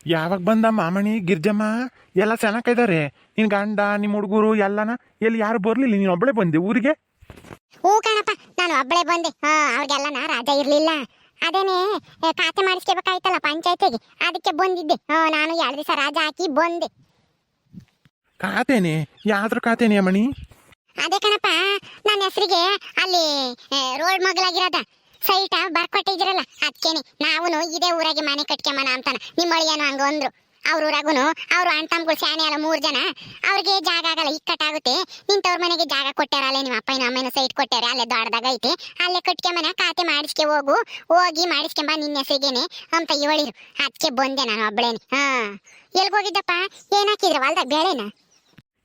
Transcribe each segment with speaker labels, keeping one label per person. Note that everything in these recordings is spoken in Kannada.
Speaker 1: ಯಾವಾಗ ಬಂದ ಮಾಮಣಿ ಗಿರ್ಜಮ್ಮ? ಎಲ್ಲ ಚೆನ್ನಾಗಿದ್ದಾರೆ. ನಿನ್ ಗಂಡ ನಿಮ್ಮ ಹುಡುಗರು ಎಲ್ಲನ ಎಲ್ಲಿ ಯಾರು ಬರ್ಲಿಲ್ಲ, ನೀನು ಒಬ್ಬಳೆ ಬಂದೆ ಊರಿಗೆ?
Speaker 2: ಹೂ ಕಣಪ್ಪ, ನಾನು ಒಬ್ಬಳೆ ಬಂದೆ. ಅವ್ರಿಗೆಲ್ಲನ ರಾಜ ಇರ್ಲಿಲ್ಲ. ಅದೇನೆ ಖಾತೆ ಮಾಡಿಸ್ಕೋಬೇಕಾಯ್ತಲ್ಲ ಪಂಚಾಯತಿಗೆ, ಅದಕ್ಕೆ ಬಂದಿದ್ದೆ. ನಾನು 2 ದಿವಸ ರಾಜ ಹಾಕಿ ಬಂದೆ.
Speaker 1: ಖಾತೆನೆ? ಯಾವ್ದ್ರ ಖಾತೆನೆ ಅಮ್ಮಣಿ?
Speaker 2: ಅದೇ ಕಣಪ್ಪ, ನನ್ನ ಹೆಸರಿಗೆ ಅಲ್ಲಿ ರೋಡ್ ಮಗ್ಲಾಗಿರೋದ ಸೈಟ ಬರ್ಕೊಟ್ಟಿದ್ರಲ್ಲ, ಅದಕ್ಕೇನೆ ನಾವುನು ಇದೇ ಊರಾಗೆ ಮನೆ ಕಟ್ಕೊಂಬನ ಅಂತಾನ. ನಿಮ್ಮ ಅಳಿಯನು ಹಂಗ ಅಂದ್ರು. ಅವ್ರ ಊರಾಗುನು ಅವ್ರು ಅಣ್ಣ ತಮ್ಮಗಳು ಶಾನೆ ಅಲ್ಲ 3 ಜನ, ಅವ್ರಿಗೆ ಜಾಗ ಆಗಲ್ಲ, ಇಕ್ಕಟ್ಟಾಗುತ್ತೆ. ನಿಂತವ್ರ ಮನೆಗೆ ಜಾಗ ಕೊಟ್ಟಾರ, ಅಲ್ಲೇ ನಿಮ್ಮ ಅಪ್ಪನ ಅಮ್ಮನ ಸೈಟ್ ಕೊಟ್ಟಾರೆ, ಅಲ್ಲೇ ದೊಡ್ಡದಾಗ ಐತೆ, ಅಲ್ಲೇ ಕಟ್ಕೊಂಬನ, ಖಾತೆ ಮಾಡಿಸ್ಕೆ ಹೋಗಿ ಮಾಡಿಸ್ಕೊಂಬ ನಿನ್ನ ಹೆಸರಿಗೇನೆ ಅಂತ ಹೇಳಿರು. ಅದಕ್ಕೆ ಬಂದೆ ನಾನು ಒಬ್ಬಳೇನೆ. ಎಲ್ಗೋಗಿದ್ದಪ್ಪ? ಏನ್ ಹಾಕಿದ್ರ ಹೊಲ್ದಾಗ ಬೆಳೆನ?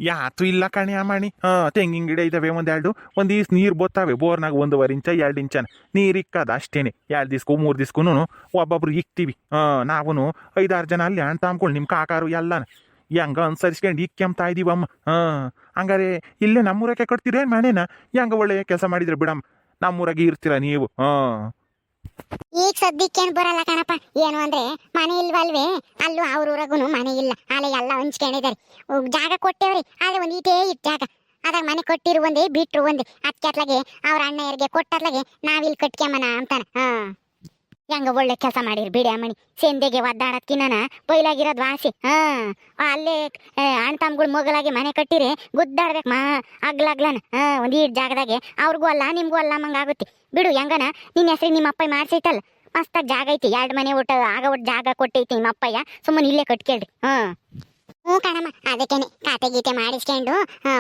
Speaker 1: ಯಾತು ಇಲ್ಲ ಕಣೆ ಅಮ್ಮಣಿ. ತೆಂಗಿನ ಗಿಡ ಇದಾವೆ ಒಂದೆರಡು. ಒಂದ್ ದಿವ್ಸ ನೀರು ಬೋತಾವೆ ಬೋರ್ನಾಗ 1.5 ಇಂಚ 2 ಇಂಚನ ನೀರು ಇಕ್ಕದ ಅಷ್ಟೇನೆ. 2 ದಿವ್ಸಕ್ಕೂ 3 ದಿವ್ಸಕ್ಕೂ ಒಬ್ಬೊಬ್ರು ಇಕ್ತೀವಿ. ನಾವು 5-6 ಜನ ಅಲ್ಲಿ ಅಣ್ಣ ತಾಮ್ಗಳು ನಿಮ್ಮ ಕಾಕಾರು ಎಲ್ಲನ ಹೆಂಗ ಅನ್ಸರಿಸ್ಕೊಂಡು ಇಕ್ಕೆಂಬ್ತಾ ಇದೀವಮ್ಮ. ಹಂಗಾರೆ ಇಲ್ಲೇ ನಮ್ಮೂರಕ್ಕೆ ಕಟ್ತೀರೇನು ಮನೇನ? ಹೆಂಗ ಒಳ್ಳೆ ಕೆಲಸ ಮಾಡಿದ್ರೆ ಬಿಡಮ್ಮ, ನಮ್ಮೂರಾಗೆ ಇರ್ತೀರ ನೀವು.
Speaker 2: ಈಗ ಸದ್ಯಕ್ಕೇನು ಬರಲ್ಲ ಕಣಪ್ಪ. ಏನು ಅಂದ್ರೆ ಮನೆ ಇಲ್ವಲ್ವೇ, ಅಲ್ಲೂ ಅವ್ರ ಊರಾಗುನು ಮನೆ ಇಲ್ಲ, ಅಲ್ಲೇ ಎಲ್ಲ ಹಂಚ್ಕೊಂಡಿದ್ದಾರೆ. ಜಾಗ ಕೊಟ್ಟೇವ್ರಿ, ಆದ್ರೆ ಒಂದ್ ಇದೇ ಇತ್ತು ಜಾಗ. ಅದಾಗ ಮನೆ ಕೊಟ್ಟಿರು ಒಂದೇ, ಬಿಟ್ರು ಒಂದೇ. ಅದಕ್ಕೆ ಅತ್ಲಾಗೆ ಅವ್ರ ಅಣ್ಣಯ್ಯರಿಗೆ ಕೊಟ್ಟತ್ಲಾಗೆ ನಾವಿಲ್ಲಿ ಕಟ್ಕೊಂಬನ ಅಂತಾನ. ಹೆಂಗ ಒಳ್ಳೆ ಕೆಲಸ ಮಾಡಿರಿ ಬಿಡಿ ಅಮ್ಮಣಿ. ಸೆಂದೆಗೆ ಒದ್ದಾಡಕ್ಕಿನ್ನ ಬೈಲಾಗಿರೋದು ವಾಸಿ. ಅಲ್ಲೇ ಅಣ್ಣ ತಮ್ಗಳು ಮೊಗಲಾಗಿ ಮನೆ ಕಟ್ಟಿರಿ, ಗುದ್ದಾಡ್ಬೇಕು ಅಗ್ಲಗ್ಲನ. ಒಂದ್ ಈಡ್ ಜಾಗದಾಗೆ ಅವ್ರಿಗೂ ಅಲ್ಲ ನಿಮ್ಗೂ ಅಲ್ಲ ಮಂಗಾಗುತ್ತೆ ಬಿಡು. ಹೆಂಗನ ನಿನ್ನ ಹೆಸರು ನಿಮ್ಮ ಅಪ್ಪ ಮಾಡ್ಸೈತಲ್ಲ, ಮಸ್ತಾಗಿ ಜಾಗ ಐತಿ. 2 ಮನೆ ಒಟ್ಟು ಜಾಗ ಕೊಟ್ಟೈತಿ ನಿಮ್ಮ ಅಪ್ಪಯ್ಯ. ಸುಮ್ಮನೆ ಇಲ್ಲೇ ಕಟ್ಕೇಳ್ರಿ. ಹ್ಞೂ ಕಣಮ್ಮ, ಅದಕ್ಕೇನೆ ಖಾತೆ ಗೀತೆ ಮಾಡಿಸ್ಕೊಂಡು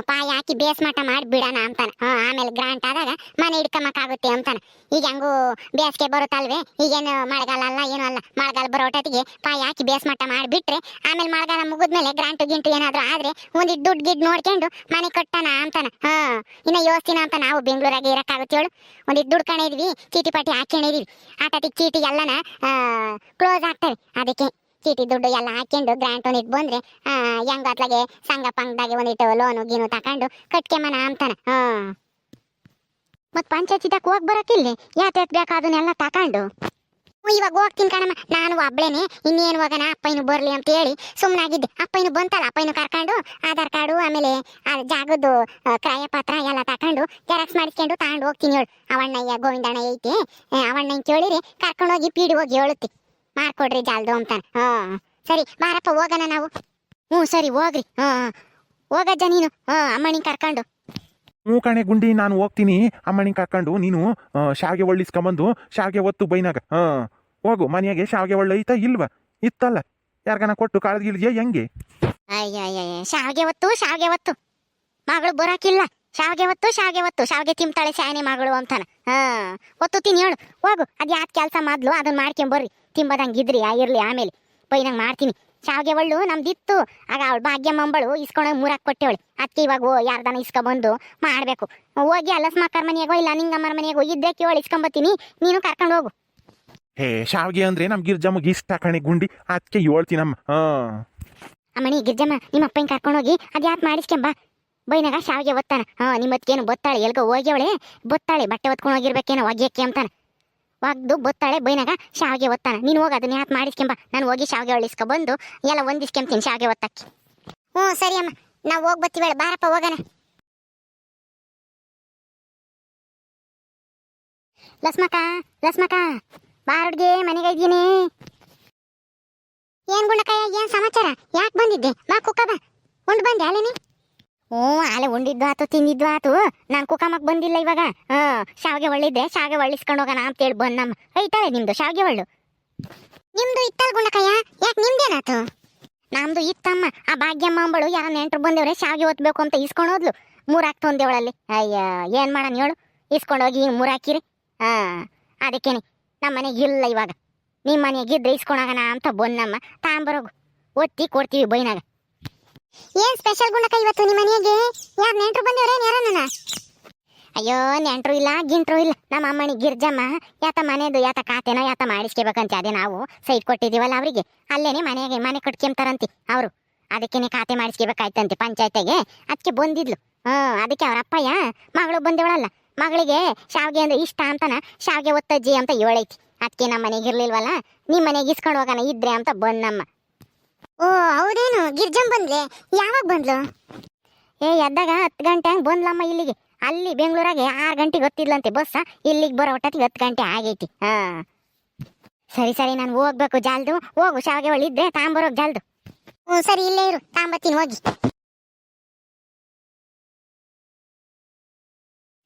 Speaker 2: ಪಾಯ ಹಾಕಿ ಬೇಸ್ ಮಠ ಮಾಡಿ ಬಿಡೋಣ ಅಂತಾನ. ಆಮೇಲೆ ಗ್ರಾಂಟ್ ಆದಾಗ ಮನೆ ಹಿಡ್ಕೊಂಬಕ್ಕಾಗುತ್ತೆ ಅಂತಾನ. ಈಗ ಹೆಂಗೂ ಬೇಸಿಗೆ ಬರುತ್ತಲ್ವೇ, ಈಗೇನು ಮಳೆಗಾಲ ಅಲ್ಲ ಏನೂ ಅಲ್ಲ. ಮಳೆಗಾಲ ಬರೋಟತ್ತಿಗೆ ಪಾಯ ಹಾಕಿ ಬೇಸ್ ಮಠ ಮಾಡಿಬಿಟ್ರೆ ಆಮೇಲೆ ಮಳೆಗಾಲ ಮುಗಿದ್ಮೇಲೆ ಗ್ರಾಂಟು ಗಿಂಟು ಏನಾದರೂ ಆದರೆ ಒಂದಿಟ್ಟು ದುಡ್ಡು ಗಿಡ್ ನೋಡ್ಕೊಂಡು ಮನೆ ಕಟ್ಟೋಣ ಅಂತಾನ. ಇನ್ನು ಯೋಸ್ತಿನ ಅಂತ ನಾವು ಬೆಂಗಳೂರಾಗೆ ಇರೋಕ್ಕಾಗುತ್ತೆ ಹೇಳು. ಒಂದಿಟ್ಟು ದುಡ್ಡು ಕಣಿದ್ವಿ, ಚೀಟಿ ಪಾಟಿ ಹಾಕೊಂಡಿದೀವಿ. ಆಟತಿಗೆ ಚೀಟಿ ಎಲ್ಲನ ಕ್ಲೋಸ್ ಆಗ್ತವೆ. ಅದಕ್ಕೆ ಚೀಟಿ ದುಡ್ಡು ಎಲ್ಲ ಹಾಕೊಂಡು ಗ್ರಾಂಟ್ ಒಂದಿಟ್ಟು ಬಂದ್ರೆ ಹೆಂಗ ಅತ್ಲಾಗೆ ಸಂಘ ಪಂಗದಾಗೆ ಒಂದಿಟ್ಟು ಲೋನು ಗೀನು ತಕೊಂಡು ಕಟ್ಕೆಮನ ಅಂತಾನ. ಮತ್ ಪಂಚಾಯತಿದಾಗ ಹೋಗಿ ಬರಕಿಲ್ಲಿ ಯಾತ ಬೇಕಾದನ್ನೆಲ್ಲ ತಕೊಂಡು ಇವಾಗ ಹೋಗ್ತೀನಿ ಕಣಮ್ಮ. ನಾನು ಒಬ್ಳೇನೆ, ಇನ್ನೇನು ಹೋಗೋಣ ಅಪ್ಪಯ್ಯನು ಬರ್ಲಿ ಅಂತ ಹೇಳಿ ಸುಮ್ಮನಾಗಿದ್ದೆ. ಅಪ್ಪಯ್ಯನು ಬಂತಲ್ಲ, ಅಪ್ಪಯ್ಯನು ಕರ್ಕೊಂಡು ಆಧಾರ್ ಕಾರ್ಡು ಆಮೇಲೆ ಜಾಗದ್ದು ಕ್ರಯ ಪತ್ರ ಎಲ್ಲ ತಕೊಂಡು ಜೆರಾಕ್ಸ್ ಮಾಡಿಸ್ಕೊಂಡು ತಗೊಂಡು ಹೋಗ್ತೀನಿ ಹೇಳು. ಅವಣ್ಣಯ್ಯ ಗೋವಿಂದಣ್ಣ ಐತಿ, ಅವಣ್ಣಯ್ಯ ಕೇಳಿರಿ ಕರ್ಕೊಂಡೋಗಿ ಪೀಡಿ ಹೋಗಿ ಹೇಳುತ್ತಿ ಮಾಡ್ಕೊಡ್ರಿ ಜಾಲ್ದು ಅಂತಾನ. ಸರಿ ಬಾರಪ್ಪ ಹೋಗೋಣ ನಾವು. ಸರಿ ಹೋಗ್ರಿ. ಹೋಗಜ್ಜ ನೀನು ಅಮ್ಮನಿಗೆ ಕರ್ಕೊಂಡು.
Speaker 1: ಹ್ಞೂ ಕಣೆ ಗುಂಡಿ, ನಾನು ಹೋಗ್ತೀನಿ ಅಮ್ಮನಿಗೆ ಕರ್ಕೊಂಡು. ನೀನು ಶಾವಿಗೆ ಒಳ್ಳಿಸ್ಕೊಂಬಂದು ಶಾವಿಗೆ ಒತ್ತು ಬೈನಾಗ. ಹೋಗು, ಮನೆಯಾಗೆ ಶಾವಿಗೆ ಒಳ್ಳೆ ಐತಾ ಇಲ್ವಾ? ಇತ್ತಲ್ಲ, ಯಾರಿಗಾನ ಕೊಟ್ಟು ಕಾಳಗಿಳಿಗೆ ಹೆಂಗೆ?
Speaker 2: ಅಯ್ಯ ಶಾವಿಗೆ ಒತ್ತು ಮಗಳು ಬರೋಕಿಲ್ಲ. ಶಾವಿಗೆ ಒತ್ತು ಶಾವಿಗೆ ತಿಂತಾಳೆ ಶಾನೆ ಮಗಳು ಅಂತಾನ. ಒತ್ತು ತಿನ್ ಹೇಳು. ಹೋಗು, ಅದು ಯಾಕೆ ಕೆಲಸ ಮಾಡ್ಲು ಅದನ್ನ ಮಾಡ್ಕೊಂಬರ್ರಿ. ತಿಂಬದಂಗಿದ್ರಿ ಇರ್ಲಿ, ಆಮೇಲೆ ಬೈನಂಗೆ ಮಾಡ್ತೀನಿ. ಶಾವಿಗೆ ಒಳ್ಳು ನಮ್ದಿತ್ತು, ಆಗ ಅವಳು ಭಾಗ್ಯಮ್ಮಂಬಳು ಇಸ್ಕೊಂಡೋಗಿ 3 ಕೊಟ್ಟೇವಳು. ಅದಕ್ಕೆ ಇವಾಗ ಯಾರ್ದಾನ ಇಸ್ಕೊಬಂದು ಮಾಡಬೇಕು. ಹೋಗಿ ಅಲಸ್ಮಕ್ಕರ ಮನೆಯಾಗೋ ಇಲ್ಲ ನಿಂಗಮ್ಮರ ಮನೆಯಾಗೋ ಇದ್ದೆ ಕೇಳಿ ಇಸ್ಕೊಂಬತ್ತೀನಿ, ನೀನು ಕರ್ಕೊಂಡು ಹೋಗು.
Speaker 1: ಶಾವಿಗೆ ಅಂದ್ರೆ ನಮ್ ಗಿರ್ಜಮ್ಮಗೆ ಇಷ್ಟ ಕಣೆ ಗುಂಡಿ, ಅದಕ್ಕೆ ಹೇಳ್ತೀನಮ್ಮ.
Speaker 2: ಅಮ್ಮಣಿ ಗಿರ್ಜಮ್ಮ, ನಿಮ್ಮ ಅಪ್ಪನ ಕರ್ಕೊಂಡೋಗಿ ಅದು ಯಾಕೆ ಮಾಡಿಸ್ಕೊಂಬ. ಬೈನಾಗ ಶಾವಿಗೆ ಒತ್ತಾನ. ನಿಮ್ಮತ್ಕೇನು ಬತ್ತಾಳೆ, ಎಲ್ಗೋ ಹೋಗ್ಯವಳೆ ಬತ್ತಾಳೆ, ಬಟ್ಟೆ ಒತ್ಕೊಂಡು ಹೋಗಿರ್ಬೇಕೇನೋ ಒಗ್ಯಕ್ಕೆ ಅಂತಾನ. ಒಗ್ದು ಬತ್ತಾಳೆ ಬೈನಾಗ ಶಾವಿಗೆ ಒತ್ತಾನ. ನೀನು ಹೋಗಿ ಅದನ್ನ ಯಾಕೆ ಮಾಡಿಸ್ಕೊಂಬ, ನಾನು ಹೋಗಿ ಶಾವಿಗೆ ಒಳ್ಳಿಸ್ಕೊಬಂದು ಎಲ್ಲ ಒಂದಿಸ್ಕೊಂತೀನಿ ಶಾವಿಗೆ ಒತ್ತಕ್ಕೆ. ಸರಿ ಅಮ್ಮ, ನಾವು ಹೋಗಿ ಬತ್ತೀವಳ, ಬಾರಪ್ಪ ಹೋಗೋಣ. ಲಸ್ಮಕ ಬಾರುಡ್ಗೆ ಮನೆಗೆ ಇದ್ದೀನಿ. ಏನ್ ಗುಂಡಕಾಯ, ಏನ್ ಸಮಾಚಾರ? ಯಾಕೆ ಬಂದಿದ್ದೆ? ಬಾ ಕುಕ್ಕ ಬಾ. ಉಂಡು ಬಂದೆ ಅಲ್ಲೇನಿ? ಆಲೆ ಉಂಡಿದ್ದು ಆತು ತಿಂದಿದ್ದು ಆತು. ನಾನು ಕುಕ್ಕಮ್ಮಕ್ ಬಂದಿಲ್ಲ ಇವಾಗ. ಶಾವಿಗೆ ಒಳ್ಳಿದ್ದೆ, ಶಾವಿಗೆ ಒಳ್ಳಿಸ್ಕೊಂಡು ಹೋಗೋಣ ಅಂತೇಳಿ ಬಂದಮ್ಮ. ಐತಾಳೆ ನಿಮ್ದು ಶಾವಿಗೆ ಒಳ್ಳು? ನಿಮ್ದು ಇತ್ತಲ್ ಗುಂಡಕಾಯ, ಯಾಕೆ ನಿಮ್ದೇನಾತು? ನಮ್ದು ಇತ್ತಮ್ಮ. ಆ ಭಾಗ್ಯಮ್ಮ ಅಂಬಳು ಯಾರ ನೆಂಟ್ರು ಬಂದೇವ್ರೆ ಶಾವಿಗೆ ಒತ್ಬೇಕು ಅಂತ ಇಸ್ಕೊಂಡು ಹೋದ್ಲು. 3 ಹಾಕ್ತೊಂದೇವಳಲ್ಲಿ. ಅಯ್ಯ ಏನ್ ಮಾಡೋಣ ಹೇಳು, ಇಸ್ಕೊಂಡೋಗಿ 3 ಹಾಕಿರಿ. ಅದಕ್ಕೇನೆ ನಮ್ಮ ಮನೆಗೆ ಇಲ್ಲ ಇವಾಗ. ನಿಮ್ಮ ಮನೆಗಿದ್ರೆ ಇಸ್ಕೊಂಡೋಗೋಣ ಅಂತ ಬಂದಮ್ಮ. ತಾಂಬರೋಗು, ಒತ್ತಿ ಕೊಡ್ತೀವಿ ಬೈನಾಗ. ಏನ್ ಸ್ಪೆಷಲ್ ಗುಂಡಕ ಇವತ್ತು ನಿಮ್ಮ ಮನೆಗೆ? ಯಾರು ನೆಂಟ್ರು ಬಂದೇವ್ರೆ ಯಾರನ್ನ? ಅಯ್ಯೋ ನೆಂಟ್ರು ಇಲ್ಲ ಗಿಂಟ್ರು ಇಲ್ಲ. ನಮ್ಮ ಅಮ್ಮನಿ ಗಿರ್ಜಮ್ಮ ಯಾತ ಮನೆದು ಯಾತ ಖಾತೆನ ಯಾತ ಮಾಡಿಸ್ಕೋಬೇಕಂತ ಅದೇ ನಾವು ಸೈಟ್ ಕೊಟ್ಟಿದ್ದೀವಲ್ಲ ಅವರಿಗೆ, ಅಲ್ಲೇನೆ ಮನೆ ಕಟ್ಕೊಂತಾರಂತೆ ಅವರು. ಅದಕ್ಕೇನೆ ಖಾತೆ ಮಾಡಿಸ್ಕೋಬೇಕಾಯ್ತಂತೆ ಪಂಚಾಯತಿಗೆ. ಅದಕ್ಕೆ ಬಂದಿದ್ಲು. ಅದಕ್ಕೆ ಅವ್ರ ಅಪ್ಪಯ್ಯ ಮಗಳು ಬಂದೇವಳಲ್ಲ, ಮಗಳಿಗೆ ಶಾವಿಗೆ ಅಂದ್ರೆ ಇಷ್ಟ ಅಂತಾನ ಶಾವಿಗೆ ಒತ್ತಜ್ಜಿ ಅಂತ ಹೇಳೈತಿ. ಅದಕ್ಕೆ ನಮ್ಮ ಮನೆಗೆ ಇರ್ಲಿಲ್ವಲ್ಲ, ನಿಮ್ಮ ಮನೆಗೆ ಇಸ್ಕೊಂಡು ಹೋಗೋಣ ಇದ್ರೆ ಅಂತ ಬಂದಮ್ಮ. ಓ ಹೌದೇನು ಗಿರ್ಜಂ ಬಂದ್ಲೆ ಯಾವಾಗ ಬಂದ್ಲು ಎದ್ದಾಗ 10 ಗಂಟೆ ಹಂಗೆ ಬಂದ್ಲಮ್ಮ ಇಲ್ಲಿಗೆ ಅಲ್ಲಿ ಬೆಂಗಳೂರಾಗೆ 6 ಗಂಟೆಗೆ ಗೊತ್ತಿದ್ಲಂತೆ ಬಸ್ಸ ಇಲ್ಲಿಗೆ ಬರೋ ಒಟ್ಟತ್ತಿಗೆ 10 ಗಂಟೆ ಆಗೈತಿ ಹಾ ಸರಿ ಸರಿ ನಾನು ಹೋಗ್ಬೇಕು ಜಾಲ್ದು ಹೋಗು ಶಾವಿಗೆ ಒಳ್ಳಿದ್ರೆ ತಾಂಬರೋಗ್ ಜಾಲ್ದು ಹ್ಞೂ ಸರಿ ಇಲ್ಲೇ ಇರು ತಾಂಬತ್ತೀನಿ ಹೋಗಿ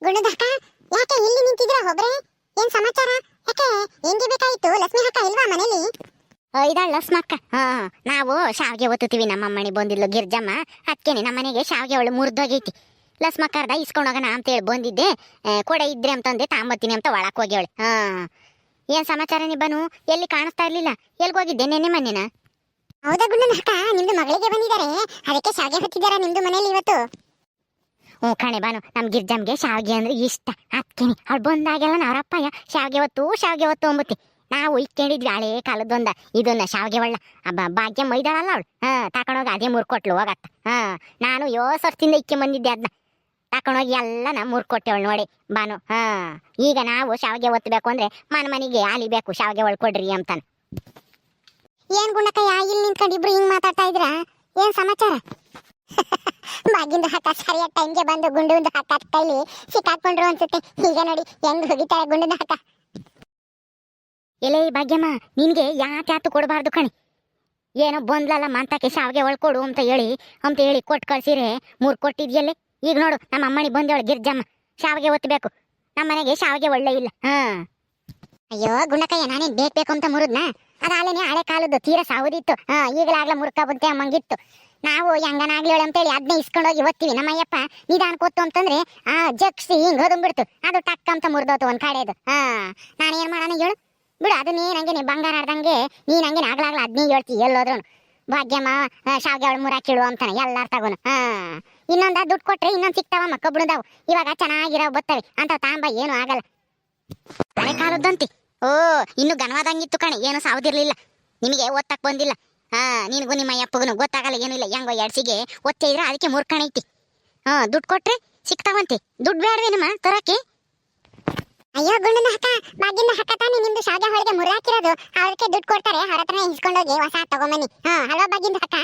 Speaker 2: ಗುಂಡದಕ್ಕ ಯಾಕೆ ಇಲ್ಲಿ ನಿಂತಿದ್ರ ಒಬ್ರೆ ಏನ್ ಸಮಾಚಾರ ಯಾಕೆ ಹೆಂಗೆ ಬೇಕಾಯ್ತು ಲಕ್ಷ್ಮಿ ಅಕ್ಕ ಇಲ್ವಾ ಮನೇಲಿ ಇದಾಳ ಲಕ್ಷ್ಮಕ್ಕ ಹಾ ನಾವು ಶಾವಿಗೆ ಒತ್ತುತ್ತೀವಿ ನಮ್ಮ ಅಮ್ಮಣಿ ಬಂದಿದ್ಲು ಗಿರ್ಜಮ್ಮ ಅದಕ್ಕೇನೆ ನಮ್ಮ ಮನೆಗೆ ಶಾವಿಗೆ ಅವಳು ಮುರಿದೋಗೈತಿ ಲಕ್ಷ್ಮಕ್ಕರ್ದ ಇಸ್ಕೊಂಡೋಗೋಣ ಅಂತೇಳಿ ಬಂದಿದ್ದೆ ಕೊಡೆ ಇದ್ರೆ ಅಂತಂದೆ ತಾಂಬತ್ತೀನಿ ಅಂತ ಒಳಕ್ ಹೋಗ್ಯವಳು ಹಾ ಏನ್ ಸಮಾಚಾರ ನಿಬ್ಬನು ಎಲ್ಲಿ ಕಾಣಿಸ್ತಾ ಇರ್ಲಿಲ್ಲ ಎಲ್ಗೋಗಿದ್ದೆ ನೆನ್ನೆ ಮೊನ್ನೆನ ಹೌದಾ ಗುಂಡನಕ್ಕ ನಿಮ್ದು ಮಗಳಿಗೆ ಬಂದಿದ್ದಾರೆ ಅದಕ್ಕೆ ಶಾವಿಗೆ ಹೊತ್ತಿದ್ದಾರಾ ನಿಮ್ದು ಮನೇಲಿ ಇವತ್ತು ಹ್ಞೂ ಕಣೆ ಬಾನು ನಮ್ಮ ಗಿರ್ಜಮ್ಗೆ ಶಾವಿಗೆ ಅಂದ್ರೆ ಇಷ್ಟ ಅದಕ್ಕೇನೆ ಅವ್ಳು ಬಂದಾಗೆಲ್ಲ ನಾವ್ರಪ್ಪಯ್ಯ ಶಾವಿಗೆ ಹೊತ್ತು ಅಂಬುತ್ತಿ ನಾವು ಇಕ್ಕೊಂಡಿದ್ವಿ ಹಳೇ ಕಾಲದೊಂದ ಇದನ್ನ ಶಾವಿಗೆ ಒಳ್ಳ ಭಾಗ್ಯ ಮೈದಾಳಲ್ಲ ಅವಳು ತಕೊಂಡೋಗಿ ಅದೇ ಮುರ್ಕೊಟ್ಲು ಹೋಗತ್ತ ನಾನು 7 ವರ್ಷದಿಂದ ಇಕ್ಕೆ ಬಂದಿದ್ದೆ ಅದನ್ನ ತಕೊಂಡೋಗಿ ಎಲ್ಲ ನಾ ಮುರ್ಕೊಟ್ಟೆವಳು ನೋಡಿ ಬಾನು ಈಗ ನಾವು ಶಾವಿಗೆ ಒತ್ತಬೇಕು ಅಂದ್ರೆ ಮನೆಗೆ ಆಲಿಬೇಕು ಶಾವಿಗೆ ಒಳ್ಕೊಡ್ರಿ ಅಂತಾನೆ ಏನ್ ಗುಣಕಯ್ಯ ಇಲ್ಲಿ ನಿಂತ್ಕೊಂಡು ಇಬ್ರು ಹಿಂಗ್ ಮಾತಾಡ್ತಾ ಇದ್ರ ಏನ್ ಸಮಾಚಾರ ಬಾಗಿಂದು ಹಕ್ಕ ಸರಿಯಾದ ಟೈಮ್ಗೆ ಬಂದು ಗುಂಡು ಹಕ್ಕ ಕೈಲಿ ಸಿಕ್ಕಾಕೊಂಡ್ರು ಅನ್ಸುತ್ತೆ ಈಗ ನೋಡಿ ಹೆಂಗ್ ಹೋಗಿತಾರೆ ಗುಂಡನ ಹಕ್ಕ ಎಲೆ ಭಾಗ್ಯಮ್ಮ ನಿನ್ಗೆ ಯಾತು ಕೊಡಬಾರ್ದು ಕಣಿ ಏನೋ ಬಂದ್ಲಲ್ಲ ಮಂತಕ್ಕೆ ಶಾವಿಗೆ ಒಳ್ಕೊಡು ಅಂತ ಹೇಳಿ ಕೊಟ್ಟು ಕಳ್ಸಿರೆ ಕೊಟ್ಟಿದ್ಯಲ್ಲೇ ಈಗ ನೋಡು ನಮ್ಮ ಅಮ್ಮನಿ ಬಂದೇವಳು ಗಿರ್ಜಮ್ಮ ಶಾವಿಗೆ ಒತ್ತಬೇಕು ನಮ್ಮ ಮನೆಗೆ ಶಾವಿಗೆ ಒಳ್ಳೆ ಇಲ್ಲ ಅಯ್ಯೋ ಗುಂಡಕಯ್ಯ ನಾನೇನ್ ಬೇಕು ಅಂತ ಮುರಿದ್ನಾ ಅದಾಲೇನೆ ಹಳೆ ಕಾಲದ್ದು ತೀರ ಸಾವುದಿತ್ತು ಈಗಲಾಗ್ಲ ಮುರ್ಕ ಬಂತೆ ಅಮ್ಮಂಗಿತ್ತು ನಾವು ಹೆಂಗನಾಗ್ಲಿ ಅಂತೇಳಿ ಅದನ್ನೇ ಇಸ್ಕೊಂಡೋಗಿ ಒತ್ತೀವಿ ನಮ್ಮಯ್ಯಪ್ಪ ನಿಧಾನ ಕೊತ್ತು ಅಂತಂದ್ರೆ ಜಗ್ಸಿ ಹಿಂಗ್ ಹೋದಂಬಿಡ್ತು ಅದು ಟಕ್ ಅಂತ ಮುರಿದೋತು ಒಂದ್ ಕಡೆದು ನಾನೇನ್ ಮಾಡೋಣ ಹೇಳು ಬಿಡು ಅದನ್ನೇ ನಂಗೆ ಬಂಗಾರ ಆಡ್ದಂಗೆ ನೀನ್ ಹಂಗೆ ಆಗ್ಲಾಗ್ಲ ಅದನ್ನೇ ಹೇಳ್ತಿ ಎಲ್ಲೋದ್ರು ಭಾಗ್ಯಮ್ಮ ಶಾವಿಗೆ ಅವಳು ಮುರಾಕಿಳು ಅಂತಾನೆ ಎಲ್ಲಾರ್ ತಗೋನು ಇನ್ನೊಂದ ದುಡ್ಡು ಕೊಟ್ರೆ ಇನ್ನೊಂದ್ ಸಿಕ್ತಾವಮ್ಮ ಕಬ್ಬಣದಾವು ಇವಾಗ ಚೆನ್ನಾಗಿರೋ ಬರ್ತವೆ ಅಂತ ತಾಂಬ ಏನು ಆಗಲ್ಲ ಹಳೆ ಕಾಲದ್ದಂತಿ ಓ ಇನ್ನು ಘನವಾದಂಗಿತ್ತು ಕಣೆ ಏನು ಸಾವುದಿರ್ಲಿಲ್ಲ ನಿಮಗೆ ಓದ್ತಕ್ ಬಂದಿಲ್ಲ ನಿನಗೂ ನಿಮ್ಮ ಅಪ್ಪಗೂ ಗೊತ್ತಾಗಲ್ಲ ಏನಿಲ್ಲ ಹೆಂಗೋ ಎಡ್ಸಿಗೆ ಒತ್ತೆ ಇದ್ರೆ ಅದಕ್ಕೆ ಮುರ್ಕಣೈತಿ ದುಡ್ಡು ಕೊಟ್ರೆ ಸಿಕ್ತಾವಂತೆ ದುಡ್ಡು ಬೇಡವೇನಮ್ಮ ತರಕ್ಕೆ ಅಯ್ಯೋ ಗುಂಡನ ಹಕ್ಕ ಬಾಗಿಂದ ಹಕ್ಕ ತಾನೆ ನಿಮ್ದು ಶಾವಿಗೆ ಹೊಳಗೆ ಮುರಾಕಿರೋದು ಅದಕ್ಕೆ ದುಡ್ಡು ಕೊಡ್ತಾರೆ ಅವ್ರ ಹತ್ರನೇ ಇಸ್ಕೊಂಡೋಗಿ ಹೊಸ ತಗೊಂಬನ್ನಿ ಹಲೋ ಬಾಗಿಂದ ಹಕ್ಕ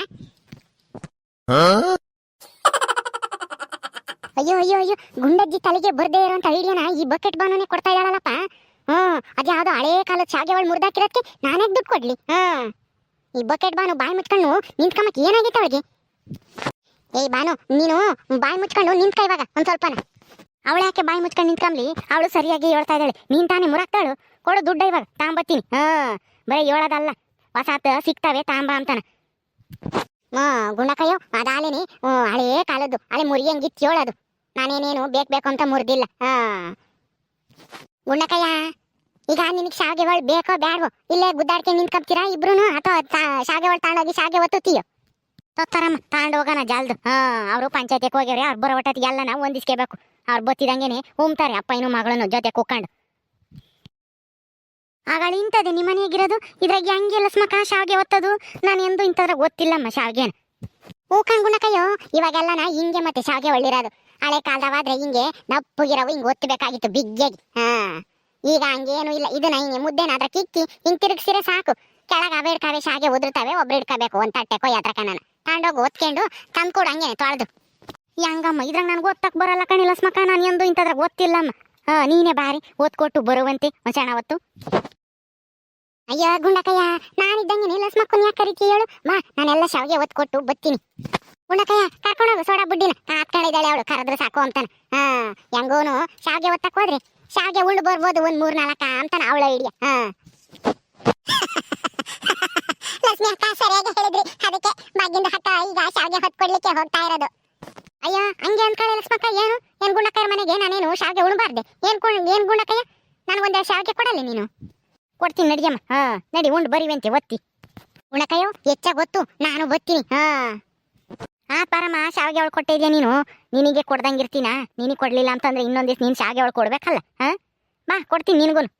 Speaker 2: ಅಯ್ಯೋ ಅಯ್ಯೋ ಅಯ್ಯೋ ಗುಂಡಜ್ಜಿ ತಲೆಗೆ ಬರ್ದೇ ಇರೋಂತ ಐಡಿಯಾನ ಈ ಬಕೆಟ್ ಬಾನೋನೆ ಕೊಡ್ತಾ ಇದ್ದಾಳಲ್ಲಪ್ಪ ಅದ್ಯಾವುದೋ ಹಳೇ ಕಾಲದ ಶಾವಿಗೆ ಅವಳು ಮುರಿದಾಕಿರೋದಕ್ಕೆ ನಾನೇ ದುಡ್ಡು ಕೊಡ್ಲಿ ಈ ಬಕೆಟ್ ಬಾನು ಬಾಯಿ ಮುಚ್ಕೊಂಡು ನಿಂತ್ಕೊಂಬಕ್ಕೆ ಏನಾಗಿತ್ತು ಅವಳಿಗೆ ಏಯ್ ಬಾನು ನೀನು ಬಾಯಿ ಮುಚ್ಕೊಂಡು ನಿಂತ್ಕ ಇವಾಗ ಒಂದ್ ಸ್ವಲ್ಪನ ಅವಳು ಯಾಕೆ ಬಾಯಿ ಮುಚ್ಕೊಂಡು ನಿಂತ್ಕೊಂಬ್ಲಿ ಅವಳು ಸರಿಯಾಗಿ ಹೇಳ್ತಾ ಇದ್ದಾಳೆ ನೀನ್ ತಾನೇ ಮುರಾಕ್ತಾಳು ಕೊಡು ದುಡ್ಡ ಇವಾಗ ತಾಂಬತ್ತೀನಿ ಬರೀ ಹೇಳೋದಲ್ಲ ಹೊಸಾತ ಸಿಗ್ತಾವೆ ತಾಂಬ ಅಂತಾನ ಗುಣಕಯ್ಯೋ ಅದಾಲೇನೆ ಹಳೇ ಕಾಲದ್ದು ಹಳೆ ಮುರಿಯಂಗಿತ್ತು ಹೇಳೋದು ನಾನೇನೇನು ಬೇಕು ಅಂತ ಮುರಿದಿಲ್ಲ ಗುಣಕಯ್ಯ ಈಗ ನಿನಗೆ ಶಾವಿಗೆ ಒಳ್ ಬೇಕೋ ಬ್ಯಾಡ್ವೋ ಇಲ್ಲೇ ಗುದ್ದಾಡ್ಕೊಂಡು ನಿಂತ್ಕೊಂತೀರಾ ಇಬ್ರು ಅಥವಾ ಶಾವಿಗೆ ಒಳ್ ತಗೊಂಡೋಗಿ ಶಾವಿಗೆ ಒತ್ತುತ್ತೀಯೋ ತೊತ್ತಾರಮ್ಮ ತಗೊಂಡೋಗೋಣ ಜಾಲ್ದು ಅವರು ಪಂಚಾಯತಿಗೆ ಹೋಗ್ಯಾರೆ ಅವ್ರು ಬರೋ ಒಟ್ಟತ್ತಿಗೆ ಎಲ್ಲ ನಾವು ಹೊಂದಿಸ್ಕೋಬೇಕು ಅವ್ರು ಬತ್ತಿದಂಗೆನೆ ಉಮ್ತಾರೆ ಅಪ್ಪನೂ ಮಗಳನ್ನು ಜೊತೆ ಕೂಕೊಂಡು ಆಗಳ ಇಂಥದ್ದೇ ನಿಮ್ಮ ಮನೆಯಾಗಿರೋದು ಇದ್ರಾಗ ಹೆಂಗೆಲ್ಲ ಸ್ಮಕ ಶಾವಿಗೆ ಒತ್ತದು ನಾನು ಎಂದು ಇಂಥದ್ರಾಗ ಗೊತ್ತಿಲ್ಲಮ್ಮ ಶಾವಿಗೆನ ಹೂಕಂಡ್ ಗುಣಕಯ್ಯೋ ಇವಾಗೆಲ್ಲ ಹಿಂಗೆ ಮತ್ತೆ ಶಾವಿಗೆ ಒಳ್ಳಿರೋದು ಹಳೆ ಕಾಲದವಾದ್ರೆ ಹಿಂಗೆ ನಪ್ಪಗಿರವು ಹಿಂಗೆ ಒತ್ತಬೇಕಾಗಿತ್ತು ಬಿಗ್ಗೆಗೆ ಈಗ ಹಂಗೇನು ಇಲ್ಲ ಇದನ್ನ ಹಿಂಗೆ ಮುದ್ದೆನಾದ್ರ ಕಿಕ್ಕಿ ಹಿಂಗೆ ತಿರುಗಿಸಿರೆ ಸಾಕು ಕೆಳಗೆ ಅವೆ ಇಡ್ಕಾವೆ ಶಾವಿಗೆ ಉದುರ್ತಾವೆ ಒಬ್ರು ಇಡ್ಕೋಬೇಕು ಒಂದ್ ತಟ್ಟೆ ಕೊಯ್ಯತ್ರ ಕಣ್ಣನ ತಗೊಂಡೋಗಿ ಒತ್ಕೊಂಡು ತಂದ್ಕೊಡು ಹಂಗೆ ತೊಳೆದು ಹೆಂಗಮ್ಮ ಇದ್ರಾಗ ನನ್ಗೆ ಓದ್ತಕ್ ಬರಲ್ಲ ಕಣಿಲ್ಲ ಸ್ಮಕ ನಾನು ಎಂದು ಇಂಥದ್ರಾಗ ಗೊತ್ತಿಲ್ಲಮ್ಮ ನೀನೇ ಬಾರಿ ಓದ್ಕೊಟ್ಟು ಬರುವಂತೆ ಒಂಚಣ ಹೊತ್ತು ಅಯ್ಯೋ ಗುಂಡಕಯ್ಯ ನಾನಿದ್ದಂಗೆ ಲಸ್ಮಕ್ಕನ್ ಯಾಕೆ ಕರಿತಿ ಹೇಳು ಬಾ ನಾನೆಲ್ಲ ಶಾವಿಗೆ ಒತ್ಕೊಟ್ಟು ಬತ್ತೀನಿ ಗುಂಡಕಯ್ಯ ಕರ್ಕೊಂಡೋಗು ಸೋಡಾ ಬುಡ್ಡಿನ ಹಾಕೊಂಡಿದ್ದಾಳೆ ಅವಳು ಕರೆದ್ರೆ ಸಾಕು ಅಂತಾನ ಹೆಂಗೋನು ಶಾವಿಗೆ ಒತ್ತಕ್ ಹೋದ್ರೆ ಶಾವಿಗೆ ಉಂಡು ಬರ್ಬೋದು ಒಂದ್ 3-4 ಅಂತಾನ ಅವಳ ಐಡಿಯಾ ಲಕ್ಷ್ಮಿ ಅಕ್ಕ ಸರಿಯಾಗಿ ಹೇಳಿದ್ರಿ ಅದಕ್ಕೆ ಬಾಗಿಂದ ಹಕ್ಕ ಈಗ ಶಾವಿಗೆ ಹೊತ್ಕೊಡ್ಲಿಕ್ಕೆ ಹೋಗ್ತಾ ಇರೋದು ಅಯ್ಯ ಹಂಗೆ ಅನ್ಕೊಳ್ಳಿ ಲಕ್ಷ್ಮಕ್ಕ ಏನ್ ಗುಂಡಕ್ಕಯ್ಯ ಮನೆಗೆ ನಾನೇನು ಶಾವಿಗೆ ಉಣ್ಬಾರ್ದೆ ಏನ್ ಗುಂಡಕ್ಕಯ್ಯ ನನಗೊಂದೆರಡು ಶಾವಿಗೆ ಕೊಡಲ್ಲ ನೀನು ಕೊಡ್ತೀನಿ ನಡಿಯಮ್ಮ ನಡಿ ಉಂಡು ಬರಿವಂತೆ ಒತ್ತಿ ಗುಣಕಯ್ಯೋ ಹೆಚ್ಚಾಗ ಗೊತ್ತು ನಾನು ಬತ್ತೀನಿ ಪರಮ ಶಾವಿಗೆ ಅವಳು ಕೊಟ್ಟಿದ್ಯಾ ನೀನು ನಿನಗೆ ಕೊಡ್ದಂಗಿರ್ತೀನ ನಿನಗೆ ಕೊಡ್ಲಿಲ್ಲ ಅಂತಂದ್ರೆ ಇನ್ನೊಂದ್ ದಿವ್ಸ ನೀನು ಶಾವಿಗೆ ಅವಳು ಕೊಡ್ಬೇಕಲ್ಲ ಬಾ ಕೊಡ್ತೀನಿ ನಿನಗೂನು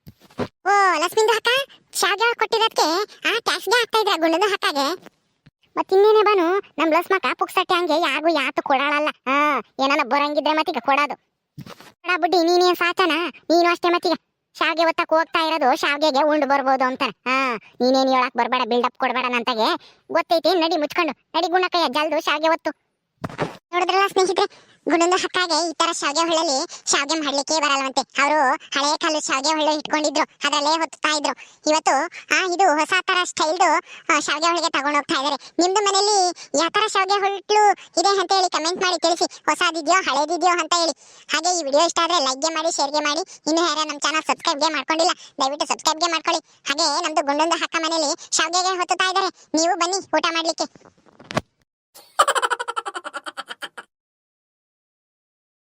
Speaker 2: ಓ ಲಕ್ಷ್ಮಿಂದ ಹಕ್ಕ ಶಾವಿಗೆ ಅವಳು ಕೊಟ್ಟಿರೋದಕ್ಕೆ ಕ್ಯಾಶ್ಗೆ ಆಗ್ತಾ ಇದ್ರ ಗುಂಡದ ಹಕ್ಕಾಗೆ ಮತ್ತಿನ್ನೇನೆ ಬಾನು ನಮ್ ಲಸ್ಮಕ್ಕ ಪುಕ್ಸಟ್ಟೆ ಹಂಗೆ ಯಾತು ಕೊಡಾಳಲ್ಲ ಏನಾನ ಬರಂಗಿದ್ರೆ ಮತ್ತೀಗ ಕೊಡೋದು ಬುಡ್ಡಿ ನೀನೇನ್ ಸಾಚನ ನೀನು ಅಷ್ಟೇ ಮತ್ತೀಗ ಶಾವ್ಗೆ ಒತ್ತಕ್ ಹೋಗ್ತಾ ಇರೋದು ಶಾವ್ಗೆಗೆ ಉಂಡು ಬರ್ಬೋದು ಅಂತ. ನೀನೇನ್ ಹೇಳಕ್ ಬರ್ಬೇಡ, ಬಿಲ್ಡಪ್ ಕೊಡ್ಬೇಡ ನಂತಾಗೆ. ಗೊತ್ತೈತಿ, ನಡಿ ಮುಚ್ಕೊಂಡು ನಡಿ ಗುಣಕಯ್ಯ, ಜಲ್ದು ಶಾವ್ಗೆ ಒತ್ತು. ನೋಡಿದ್ರಲ್ಲ ಸ್ನೇಹಿತರೆ, ಗುಂಡಂದು ಹಕ್ಕಾಗೆ ಈ ತರ ಶಾವ್ಗೆ ಹೊಳ್ಳಲ್ಲಿ ಶಾವ್ಗೆ ಮಾಡ್ಲಿಕ್ಕೆ ಬರಲ್ವಂತೆ. ಅವರು ಹಳೆ ಕಾಲದ ಶಾವ್ಗೆ ಹೊಳ್ಳು ಇಟ್ಕೊಂಡಿದ್ರು, ಅದರಲ್ಲೇ ಹೊತ್ತಾ ಇದ್ರು. ಇವತ್ತು ಇದು ಹೊಸ ತರ ಸ್ಟೈಲ್ದು ಶಾವ್ಗೆ ಹೊಳಿಗೆ ತಗೊಂಡು ಹೋಗ್ತಾ ಇದಾರೆ. ನಿಮ್ದು ಮನೇಲಿ ಯಾವ ತರ ಶಾವ್ಗೆ ಹೊಳ್ಳು ಇದೆ ಅಂತ ಹೇಳಿ ಕಮೆಂಟ್ ಮಾಡಿ ತಿಳಿಸಿ. ಹೊಸದಿದ್ಯೋ ಹಳೇದಿದ್ಯೋ ಅಂತ ಹೇಳಿ. ಹಾಗೆ ಈ ವಿಡಿಯೋ ಇಷ್ಟ ಆದ್ರೆ ಲೈಕ್ಗೆ ಮಾಡಿ, ಶೇರ್ಗೆ ಮಾಡಿ. ಇನ್ನು ಯಾರು ನಮ್ಮ ಚಾನಲ್ ಸಬ್ಸ್ಕ್ರೈಬ್ಗೆ ಮಾಡ್ಕೊಂಡಿಲ್ಲ, ದಯವಿಟ್ಟು ಸಬ್ಸ್ಕ್ರೈಬ್ಗೆ ಮಾಡ್ಕೊಳ್ಳಿ. ಹಾಗೆ ನಮ್ದು ಗುಂಡಂದು ಹಕ್ಕ ಮನೇಲಿ ಶಾವ್ಗೆಗೆ ಹೊತ್ತುತ್ತಾ ಇದಾರೆ, ನೀವು ಬನ್ನಿ ಊಟ ಮಾಡ್ಲಿಕ್ಕೆ.